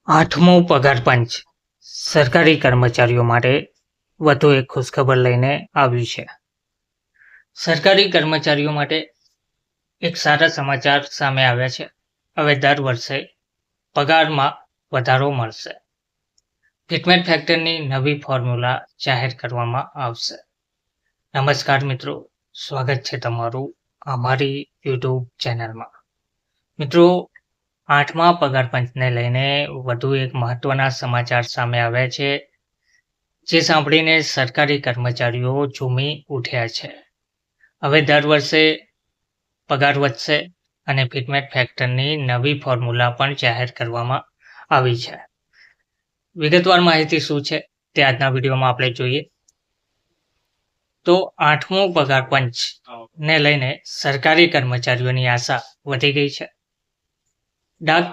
આઠમો પગાર પંચ સરકારી કર્મચારીઓ માટે વધુ એક ખુશખબર લઈને આવ્યું છે. સરકારી કર્મચારીઓ માટે એક સારા સમાચાર સામે આવ્યા છે. હવે દર વર્ષે પગારમાં વધારો મળશે. ફિટમેન્ટ ફેક્ટરની નવી ફોર્મ્યુલા જાહેર કરવામાં આવશે. નમસ્કાર મિત્રો, સ્વાગત છે તમારું અમારી યુટ્યુબ ચેનલમાં. મિત્રો, આઠમા પગાર પંચને લઈને વધુ એક મહત્વના સમાચાર સામે આવ્યા છે, જે સાંભળીને સરકારી કર્મચારીઓ ઝૂમી ઉઠ્યા છે. હવે દર વર્ષે પગાર વધશે અને ફિટમેન્ટ ફેક્ટરની નવી ફોર્મ્યુલા પણ જાહેર કરવામાં આવી છે. વિગતવાર માહિતી શું છે તે આજના વિડીયોમાં આપણે જોઈએ. તો આઠમો પગાર પંચને લઈને સરકારી કર્મચારીઓની આશા વધી ગઈ છે. ડાક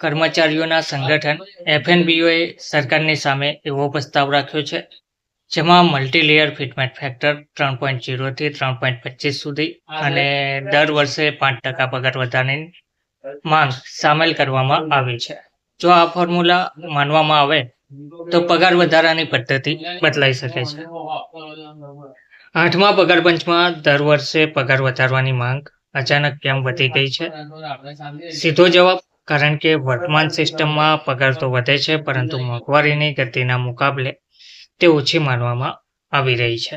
કર્મચારીઓના સંગઠન FNBOએ સરકારની સામે એવો પ્રસ્તાવ રાખ્યો છે, જેમાં મલ્ટીલેયર ફિટમેન્ટ ફેક્ટર 3.0 થી 3.25 સુધી અને દર વર્ષે 5% પગાર વધારાની માંગ સામેલ કરવામાં આવી છે. જો આ ફોર્મ્યુલા માનવામાં આવે તો પગાર વધારાની પદ્ધતિ બદલાઈ શકે છે. આઠમા પગાર પંચમાં દર વર્ષે પગાર વધારવાની માંગ અચાનક કેમ વધી ગઈ છે? સીધો જવાબ, કારણ કે વર્તમાન સિસ્ટમમાં પગાર તો વધે છે, પરંતુ મોંઘવારીની ગતિના મુકાબલે તે ઓછી માનવામાં આવી રહી છે.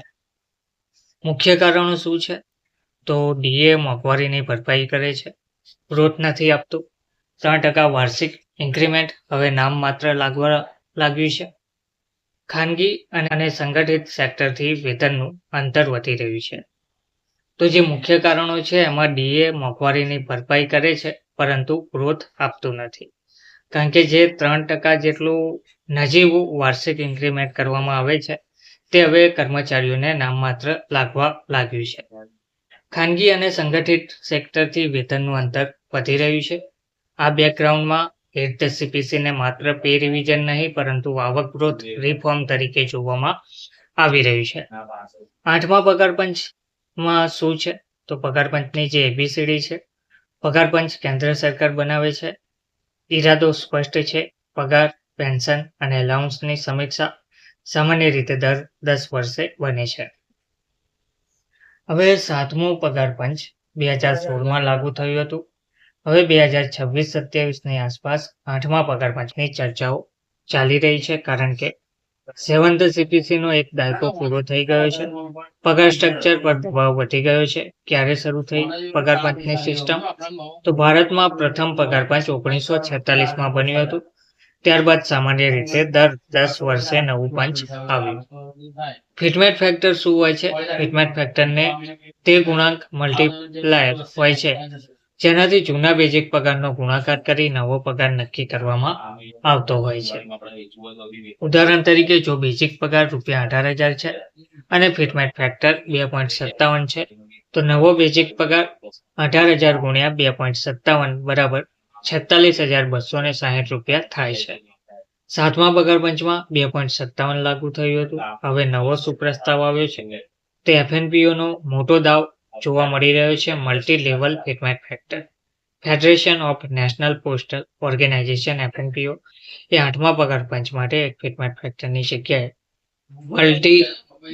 મુખ્ય કારણો શું છે? તો DA મોંઘવારીની ભરપાઈ કરે છે, ગ્રોથ નથી આપતું. 3% વાર્ષિક ઇન્ક્રીમેન્ટ હવે નામ માત્ર લાગવા લાગ્યું છે. ખાનગી અને સંગઠિત સેક્ટરથી વેતનનું અંતર વધી રહ્યું છે. તો જે મુખ્ય કારણો છે એમાં DA મોંઘવારીની ભરપાઈ કરે છે, પરંતુ ગ્રોથ આપતું નથી. કારણ કે જે 3% જેટલું નજીવું વાર્ષિક ઇન્ક્રીમેન્ટ કરવામાં આવે છે તે હવે કર્મચારીઓને નામમાત્ર લાગવા લાગ્યું છે. ખાનગી અને સંગઠિત સેક્ટરથી વેતનનું અંતર વધી રહ્યું છે. આ બેકગ્રાઉન્ડમાં 8th CPCને માત્ર પે રિવિઝન નહીં, પરંતુ આવક ગ્રોથ રિફોર્મ તરીકે જોવામાં આવી રહ્યું છે. આઠમા પગાર પંચમાં શું છે? તો પગાર પંચની જે ABCD છે. પગાર પંચ કેન્દ્ર સરકાર બનાવે છે. ઈરાદો સ્પષ્ટ છે. પગાર, પેન્શન અને એલાઉન્સની સમીક્ષા સામાન્ય રીતે દર 10 વર્ષે બને છે. હવે 7મો પગાર પંચ 2016માં લાગુ થયું હતું. હવે 2026-27ની આસપાસ આઠમા પગાર પંચની ચર્ચાઓ ચાલી રહી છે, કારણ કે 7th CPCનો એક દાયકો પૂરો થઈ ગયો છે. પગાર સ્ટ્રક્ચર પર દબાવ વધી ગયો છે. ક્યારે શરૂ થઈ પગાર પંચની સિસ્ટમ? તો ભારતમાં પ્રથમ પગાર પંચ 1946માં બન્યું હતું. ત્યારબાદ સામાન્ય રીતે દર 10 વર્ષે નવું પંચ આવ્યું. ફિટમેન્ટ ફેક્ટર શું હોય છે? ફિટમેન્ટ ફેક્ટરને તે ગુણાંક મલ્ટીપ્લાયર હોય છે જેનાથી જૂના બેઝિક પગારનો ગુણાકાર કરી નવો પગાર નક્કી કરવામાં આવતો હોય છે. ઉદાહરણ તરીકે, જો બેઝિક પગાર ₹18,000 છે અને ફિટમેન્ટ ફેક્ટર 2.57 છે, તો નવો બેઝિક પગાર 18,000 ગુણ્યા 2.57 બરાબર ₹46,260 થાય છે. 7મા પગાર પંચમાં 2.57 લાગુ થયું હતું. હવે નવો શું પ્રસ્તાવ આવ્યો છે? તે FNBOનો મોટો દાવ જોવા મળી રહ્યો છે, multi level fitment factor. Federation of national postal organization FNPO એ આઠમા પગાર પંચ માટે એક ફિટમેન્ટ ફેક્ટરની જગ્યાએ મલ્ટી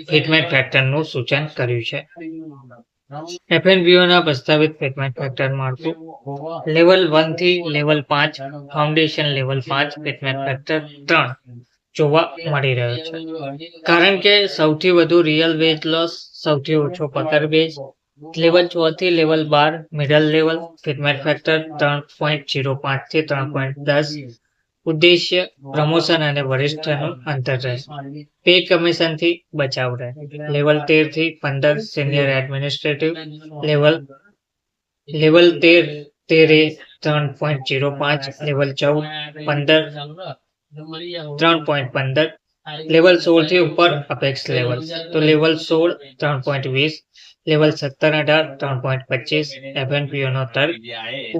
ફિટમેન્ટ ફેક્ટરનું સૂચન કર્યું છે. FNPOના પ્રસ્તાવિત ફિટમેન્ટ ફેક્ટર માળખું લેવલ 1 થી level 5, foundation level 5 fitment factor 3 જોવા મળી રહ્યો છે. કારણ કે સૌથી વધુ રિયલ વેજ લોસ, સૌથી ઓછો પગાર બેઝ, લેવલ 6 થી level 12 middle level fitment factor 3.05 થી 3.10. ઉદ્દેશ્ય પ્રમોશન અને વરિષ્ઠનું અંતર રહે. પે કમિશનથી બચાવ રહે. લેવલ 13 થી 15 senior administrative level 13 3.05, level 14 3.15, level 16 થી ઉપર અપેક્ષ લેવલ, તો લેવલ 16 3.20, લેવલ 17-18 3.25. FNPOનો તર્ક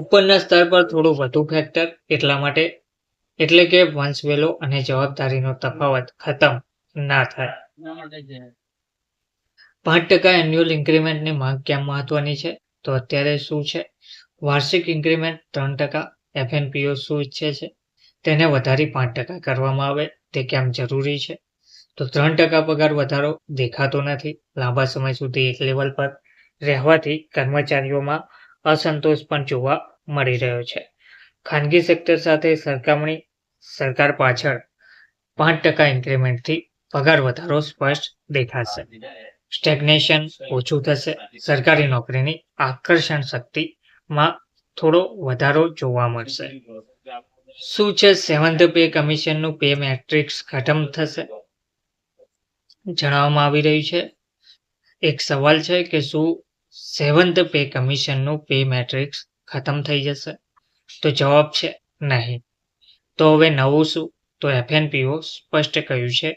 ઉપરના સ્તર પર થોડું વધુ ફેક્ટર એટલા માટે, એટલે કે વંશવેલો અને જવાબદારીનો તફાવત ખતમ ના થાય. 5% એન્યુઅલ ઇન્ક્રીમેન્ટની માંગ કેમ મહત્વની છે? તો અત્યારે શું છે? વાર્ષિક ઇન્ક્રીમેન્ટ 3%. FNPO શું ઈચ્છે છે? તેને વધારી 5% કરવામાં આવે તે કેમ જરૂરી છે? તો 3% પગાર વધારો દેખાતો નથી. લાંબા સમય સુધી એક લેવલ પર રહેવાથી કર્મચારીઓમાં અસંતોષ પણ જોવા મળી રહ્યો છે. ખાનગી સેક્ટર સાથે સરખામણી સરકાર પાછળ 5% ઇન્ક્રીમેન્ટથી પગાર વધારો સ્પષ્ટ દેખાશે. સ્ટેગ્નેશન ઓછું થશે. સરકારી નોકરીની આકર્ષણ શક્તિમાં થોડો વધારો જોવા મળશે. શું છે 7th પે કમિશનનું પે મેટ્રિક્સ ખતમ થશે? જણાવવામાં આવી રહ્યું છે. એક સવાલ છે કે શું 7th પે કમિશનનું પે મેટ્રિક્સ ખતમ થઈ જશે? તો જવાબ છે નહીં. તો હવે નવું શું? તો FNPO સ્પષ્ટ કહ્યું છે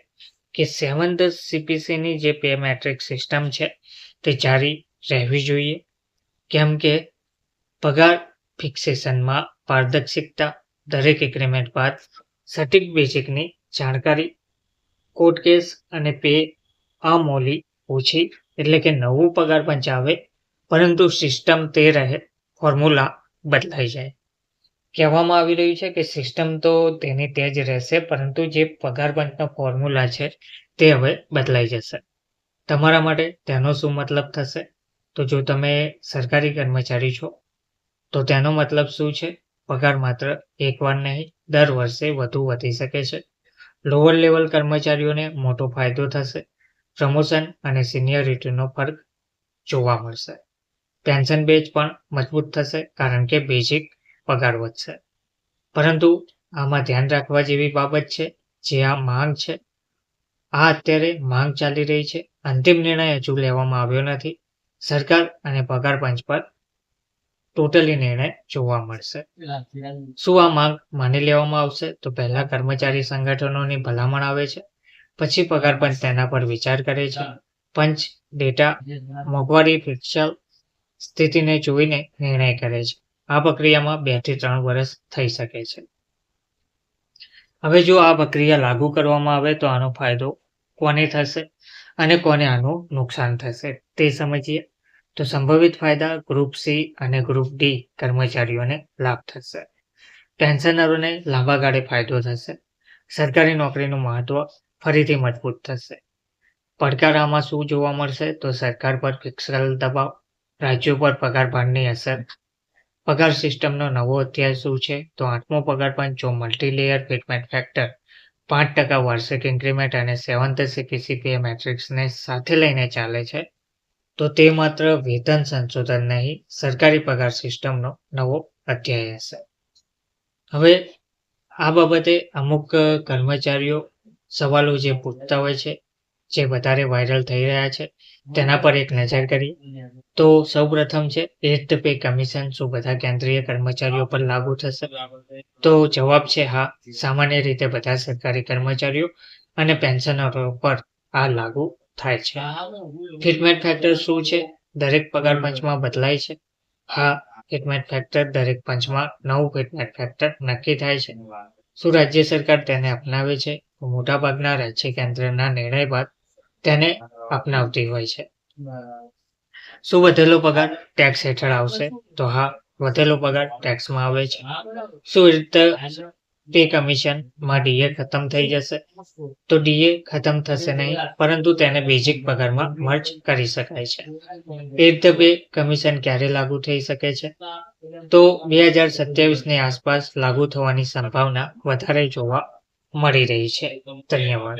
કે 7th CPCની જે પે મેટ્રિક સિસ્ટમ છે તે જારી રહેવી જોઈએ, કેમ કે પગાર ફિક્સેશનમાં પારદર્શિકતા, દરેક એગ્રીમેન્ટ બાદ સટીક બેઝિકની જાણકારી, કોર્ટ કેસ અને પે અમૌલી ઓછી એટલે કે નવું પગાર પંચ આવે પરંતુ સિસ્ટમ તે રહે, ફોર્મ્યુલા બદલાઈ જાય. કહેવામાં આવી રહ્યું છે કે સિસ્ટમ તો તેની તે જ રહેશે પરંતુ જે પગાર પંચનો ફોર્મ્યુલા છે તે હવે બદલાઈ જશે. તમારા માટે તેનો શું મતલબ થશે? તો જો તમે સરકારી કર્મચારી છો તો તેનો મતલબ શું છે? પગાર માત્ર એકવાર નહીં, દર વર્ષે વધુ વધી શકે છે. લોઅર લેવલ કર્મચારીઓને મોટો ફાયદો થશે. પ્રમોશન અને સિનિયરિટીનો ફરક જોવા મળશે. પેન્શન બેઝ પણ મજબૂત થશે કારણ કે બેઝિક પગાર વધશે. પરંતુ આમાં ધ્યાન રાખવા જેવી બાબત છે જે આ માંગ છે. આ અત્યારે માંગ ચાલી રહી છે. અંતિમ નિર્ણય હજુ લેવામાં આવ્યો નથી. સરકાર અને પગાર પંચ પર ટોટલી નિર્ણય જોવા મળશે. શું આ માંગ માની લેવામાં આવશે? તો પહેલા કર્મચારી સંગઠનોની ભલામણ આવે છે, પછી પગાર પંચ તેના પર વિચાર કરે છે. પંચ ડેટા, મોંઘવારી, ફિસ્કલ સ્થિતિને જોઈને નિર્ણય કરે છે. આ પ્રક્રિયામાં 2 થી 3 વર્ષ થઈ શકે છે. હવે જો આ પ્રક્રિયા લાગુ કરવામાં આવે તો આનો ફાયદો કોને થશે અને કોને આનું નુકસાન થશે તે સમજીએ. તો સંભવિત ફાયદા: ગ્રુપ સી અને ગ્રુપ ડી કર્મચારીઓને લાભ થશે. પેન્શનરોને લાંબા ગાળે ફાયદો થશે. સરકારી નોકરીનું મહત્વ ફરીથી મજબૂત થશે. પડકાર આમાં શું જોવા મળશે? તો સરકાર પર ફિસ્કલ દબાવ, રાજ્યો પર પગાર ભારની અસર. પગાર સિસ્ટમનો નવો અધ્યાય શું છે? તો 8મો પગાર પંચ જો મલ્ટીલેયર ફિટમેન્ટ ફેક્ટર, 5% વાર્ષિક ઇન્ક્રીમેન્ટ અને 7th CPC પે મેટ્રિક્સને સાથે લઈને ચાલે છે તો તે માત્ર વેતન સંશોધન નહીં, સરકારી પગાર સિસ્ટમનો નવો અધ્યાય હશે. હવે આ બાબતે અમુક કર્મચારીઓ સવાલો જે પૂછતા હોય છે, જે વધારે વાયરલ થઈ રહ્યા છે, તેના પર એક નજર કરીએ. તો સૌપ્રથમ છે 8th પે કમિશન શું બધા કેન્દ્રીય કર્મચારીઓ પર લાગુ થશે? તો જવાબ છે હા. સામાન્ય રીતે બધા સરકારી કર્મચારીઓ અને પેન્શનરો પર આ લાગુ થાય છે. ફિટમેન્ટ ફેક્ટર શું છે? દરેક પગાર પંચમાં બદલાય છે. હા, ફિટમેન્ટ ફેક્ટર દરેક પંચમાં નવું ફિટમેન્ટ ફેક્ટર નક્કી થાય છે. શું રાજ્ય સરકાર તેને અપનાવે છે? મોટાભાગના રાજ્ય કેન્દ્રના નિર્ણય બાદ તેને અપનાવતી હોય છે. શું વધેલો પગાર ટેક્સ હેઠળ આવશે? તો હા, વધેલો પગાર ટેક્સમાં આવે છે. શું 8th પે કમિશનમાં ડીએ ખતમ થઈ જશે? તો ડીએ ખતમ થશે નહીં, પરંતુ તેને બેઝિક પગારમાં મર્જ કરી શકાય છે. 8th પે કમિશન ક્યારે લાગુ થઈ શકે છે? તો 2027ની આસપાસ લાગુ થવાની સંભાવના વધારે જોવા મળી રહી છે. ધન્યવાદ.